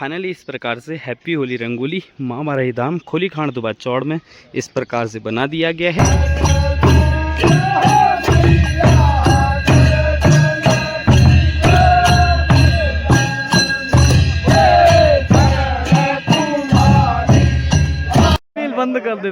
Finally इस प्रकार से हैप्पी होली रंगोली माँ बाराही धाम खोली खान दुबा चौड़ में इस प्रकार से बना दिया गया है। बंद कर दे।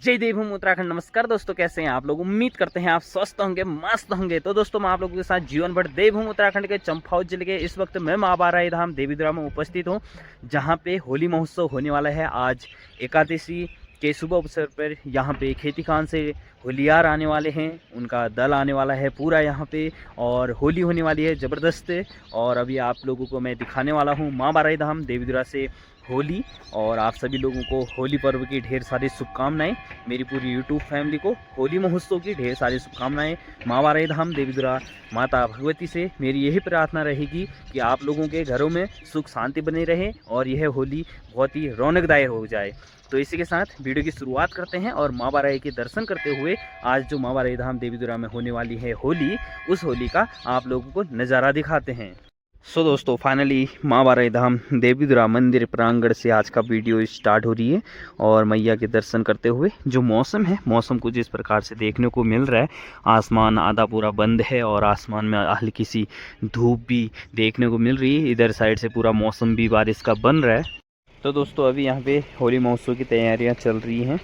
जय देवभूमि उत्तराखंड। नमस्कार दोस्तों, कैसे हैं आप लोग? उम्मीद करते हैं आप स्वस्थ होंगे, मस्त होंगे। तो दोस्तों मैं आप लोगों के साथ जीवन भर देवभूमि उत्तराखंड के चंपावत जिले के इस वक्त मैं माँ बाराही धाम देवीधुरा में उपस्थित हूँ, जहाँ पे होली महोत्सव होने वाला है। आज एकादशी के शुभ अवसर पर यहाँ पे खेती खान से होलियार आने वाले हैं, उनका दल आने वाला है पूरा यहाँ पे, और होली होने वाली है ज़बरदस्त। और अभी आप लोगों को मैं दिखाने वाला हूँ माँ बाराही धाम देवीधुरा से होली, और आप सभी लोगों को होली पर्व की ढेर सारी शुभकामनाएं। मेरी पूरी यूट्यूब फैमिली को होली महोत्सव की ढेर सारी शुभकामनाएं। माँ बाराही धाम देवीधुरा माता भगवती से मेरी यही प्रार्थना रहेगी कि आप लोगों के घरों में सुख शांति बनी रहे और यह होली बहुत ही रौनकदायक हो जाए। तो इसी के साथ वीडियो की शुरुआत करते हैं और माँ बाराही के दर्शन करते हुए आज जो माँ बाराही धाम देवीधुरा में होने वाली है होली, उस होली का आप लोगों को नज़ारा दिखाते हैं। सो दोस्तों फाइनली माँ बाराही धाम देवीधुरा मंदिर प्रांगण से आज का वीडियो स्टार्ट हो रही है, और मैया के दर्शन करते हुए जो मौसम है, मौसम कुछ इस प्रकार से देखने को मिल रहा है। आसमान आधा पूरा बंद है और आसमान में हल्की सी धूप भी देखने को मिल रही है। इधर साइड से पूरा मौसम भी बारिश का बन रहा है। तो दोस्तों अभी यहाँ पे होली महोत्सव की तैयारियाँ चल रही हैं।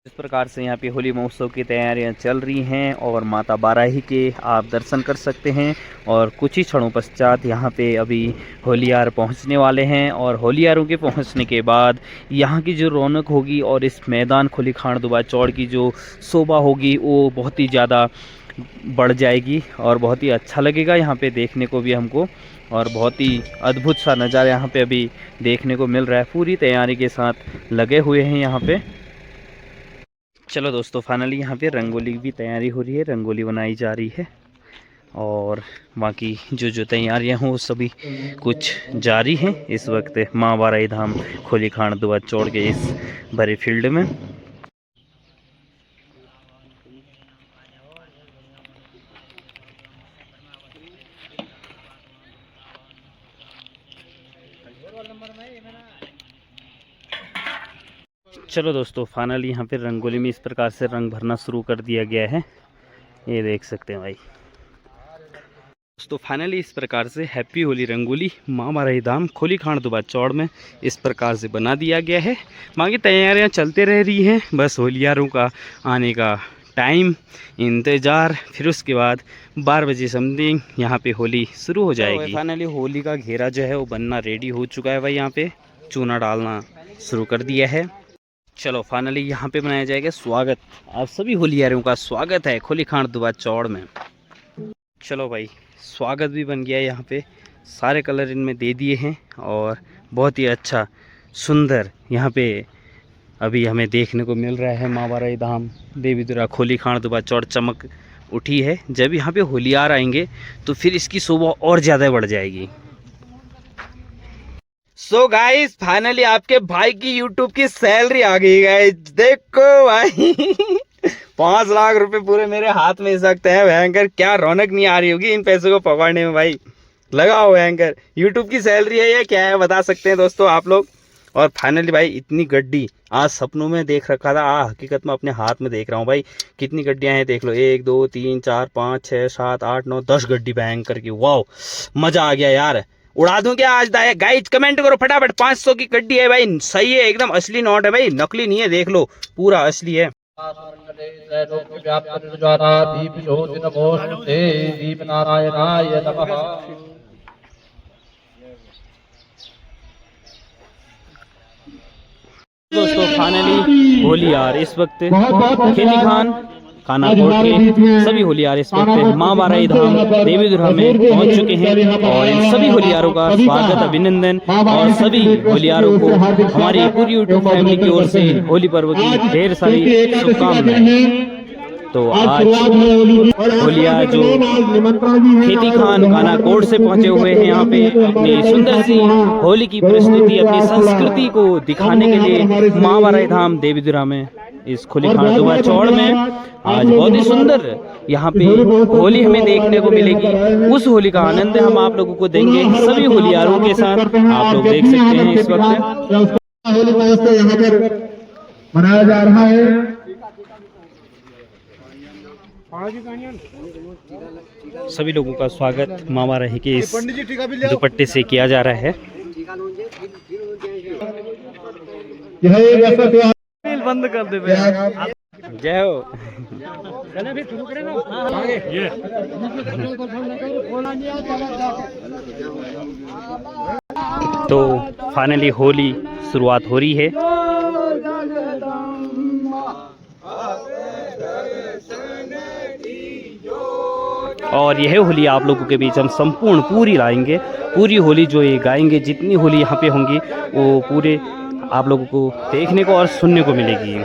इस प्रकार से यहाँ पे होली महोत्सव की तैयारियां चल रही हैं और माता बाराही के आप दर्शन कर सकते हैं। और कुछ ही क्षणों पश्चात यहाँ पे अभी होलियार पहुँचने वाले हैं, और होलियारों के पहुँचने के बाद यहाँ की जो रौनक होगी और इस मैदान खोली खान दुबा चौड़ की जो शोभा होगी वो बहुत ही ज़्यादा बढ़ जाएगी और बहुत ही अच्छा लगेगा यहाँ पे देखने को भी हमको। और बहुत ही अद्भुत सा नज़ारा यहाँ पे अभी देखने को मिल रहा है। पूरी तैयारी के साथ लगे हुए हैं यहाँ पे। चलो दोस्तों फाइनली यहाँ पे रंगोली की भी तैयारी हो रही है, रंगोली बनाई जा रही है, और बाकी जो तैयारियाँ हों सभी कुछ जारी हैं इस वक्त माँ बाराही धाम खोली खान दुबा चौड़ के इस भरे फील्ड में। चलो दोस्तों फाइनली यहाँ पे रंगोली में इस प्रकार से रंग भरना शुरू कर दिया गया है, ये देख सकते हैं भाई। दोस्तों फाइनली इस प्रकार से हैप्पी होली रंगोली माँ बाराही धाम खोली खान दुबा चौड़ में इस प्रकार से बना दिया गया है। बाकी तैयारियाँ चलते रह रही हैं, बस होलियारों का आने का टाइम इंतज़ार, फिर उसके बाद 12 बजे समथिंग यहाँ पे होली शुरू हो जाएगी। फाइनली होली का घेरा जो है वो बनना रेडी हो चुका है भाई। यहाँ पे चूना डालना शुरू कर दिया है। चलो फाइनली यहाँ पे बनाया जाएगा स्वागत। आप सभी होलियारों का स्वागत है खोली खान दुबा चौड़ में। चलो भाई स्वागत भी बन गया है। यहाँ पे सारे कलर इनमें दे दिए हैं और बहुत ही अच्छा सुंदर यहाँ पे अभी हमें देखने को मिल रहा है। माँ बाराही धाम देवीधुरा खोली खान दुबा चौड़ चमक उठी है। जब यहाँ पे होलियार आएंगे तो फिर इसकी शोभा और ज़्यादा बढ़ जाएगी। सो गाइस फाइनली आपके भाई की यूट्यूब की सैलरी आ गई गाइस, देखो भाई 5 लाख रुपए पूरे मेरे हाथ में इस वक्त है। भयंकर क्या रौनक नहीं आ रही होगी इन पैसों को पकड़ने में भाई। लगाओ भयंकर यूट्यूब की सैलरी है, ये क्या है बता सकते हैं दोस्तों आप लोग। और फाइनली भाई इतनी गड्डी आज सपनों में देख रखा था, हकीकत में अपने हाथ में देख रहा हूँ भाई। कितनी गड्डियाँ हैं देख लो, 1 2 3 4 5 6 7 8 9 10 गड्डी भयंकर की। वाह मजा आ गया यार, उड़ा दूं क्या आज गाइस? कमेंट करो फटाफट। 500 की गड्डी है भाई, सही है एकदम असली नोट है भाई, नकली नहीं है, देख लो पूरा असली है। दोस्तों फाइनली होलियार इस वक्त खेती खान खानाकोट के सभी होलियार इस वक्त माँ बाराही धाम देवीधुरा में पहुंच चुके हैं, और इन सभी होलियारों का स्वागत अभिनंदन, और सभी होलियारों को हमारी पूरी यूट्यूब फैमिली की ओर से होली पर्व की ढेर सारी शुभकामनाएं। तो आज होलिया जो खेती खान कानाकोट से पहुंचे हुए हैं यहाँ पे अपनी सुंदर सी होली की प्रस्तुति अपनी संस्कृति को दिखाने के लिए मावराई धाम देवीधुरा में इस खुली खान दुबा चौड़ में आज बहुत ही सुंदर यहाँ पे होली हमें देखने को मिलेगी। उस होली का आनंद हम आप लोगों को देंगे सभी होलियारों के साथ। आप लोग देख सकते हैं इस वक्त होली महोत्सव यहाँ पर मनाया जा रहा है। सभी लोगों का स्वागत मामा रही के इस दुपट्टे से किया जा रहा है। यह एक ऐसा त्योहार बंद कर देते हैं। जय हो। तो फाइनली होली शुरुआत हो रही है। और यह होली आप लोगों के बीच हम संपूर्ण पूरी लाएंगे। पूरी होली जो ये गाएंगे, जितनी होली यहाँ पे होंगी वो पूरे आप लोगों को देखने को और सुनने को मिलेगी।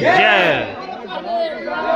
जय